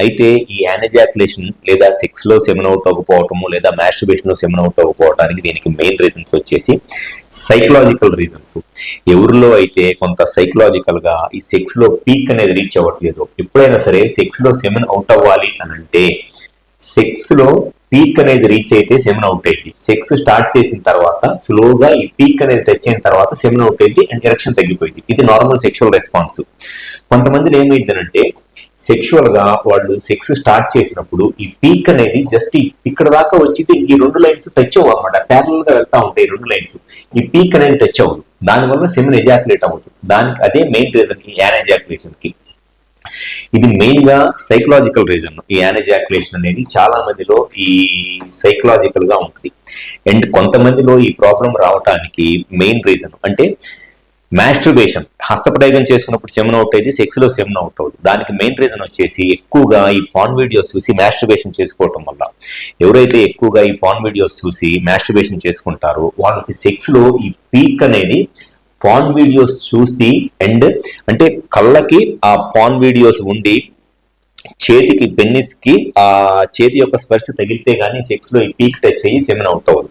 అయితే ఈ యానజాక్యులేషన్ లేదా సెక్స్ లో సెమెన్ అవుట్ అవ్వకపోవటము లేదా మాస్టర్బేషన్ లో సెమెన్ అవుట్ అవ్వకపోవడానికి దీనికి మెయిన్ రీజన్స్ వచ్చేసి సైకలాజికల్ రీజన్స్. ఎవరిలో అయితే కొంత సైకలాజికల్ గా ఈ సెక్స్ లో పీక్ అనేది రీచ్ అవ్వట్లేదు, ఎప్పుడైనా సరే సెక్స్ లో సెమెన్ అవుట్ అవ్వాలి అని అంటే సెక్స్ లో పీక్ అనేది రీచ్ అయితే సెమెన్ అవుట్ అయింది. సెక్స్ స్టార్ట్ చేసిన తర్వాత స్లోగా ఈ పీక్ అనేది టచ్ అయిన తర్వాత సెమెన్ అవుట్ అయింది అండ్ ఎరక్షన్ తగ్గిపోయింది. ఇది నార్మల్ సెక్షువల్ రెస్పాన్స్. కొంతమంది ఏమైందనంటే సెక్షువల్ గా వాళ్ళు సెక్స్ స్టార్ట్ చేసినప్పుడు ఈ పీక్ అనేది జస్ట్ ఇక్కడ దాకా వచ్చి ఈ రెండు లైన్స్ టచ్ అవ్వదు అనమాట, ప్యారల్ గా వెళ్తా ఉంటాయి రెండు లైన్స్. ఈ పీక్ అనేది టచ్ అవ్వదు, దానివల్ల సెమెన్ ఎజాక్యులేట్ అవ్వదు. దానికి అదే మెయిన్ రీజన్ ఈ యాన్ ఎజాక్యులేషన్ కి. ఇది మెయిన్ గా సైకలాజికల్ రీజన్. ఈ యానజాక్యులేషన్ అనేది చాలా మందిలో ఈ సైకలాజికల్ గా ఉంటుంది. అండ్ కొంతమందిలో ఈ ప్రాబ్లం రావడానికి మెయిన్ రీజన్ అంటే మాస్టర్బేషన్, హస్తప్రయోగం చేసుకున్నప్పుడు సెమెన్ అవుట్ అయింది, సెక్స్ లో సెమెన్ అవుట్ అవుతుంది. దానికి మెయిన్ రీజన్ వచ్చేసి ఎక్కువగా ఈ పాన్ వీడియోస్ చూసి మాస్టర్బేషన్ చేసుకోవటం వల్ల. ఎవరైతే ఎక్కువగా ఈ పాన్ వీడియోస్ చూసి మాస్టర్బేషన్ చేసుకుంటారో వాళ్ళకి సెక్స్ లో ఈ పీక్ అనేది పాన్ వీడియోస్ చూసి అండ్ అంటే కళ్ళకి ఆ పాన్ వీడియోస్ ఉండి చేతికి పెన్నిస్ కి ఆ చేతి యొక్క స్పర్శ తగిలితే గానీ సెక్స్ లో ఈ పీక్ టచ్ అయ్యి సెమెన్ అవుట్ అవ్వదు.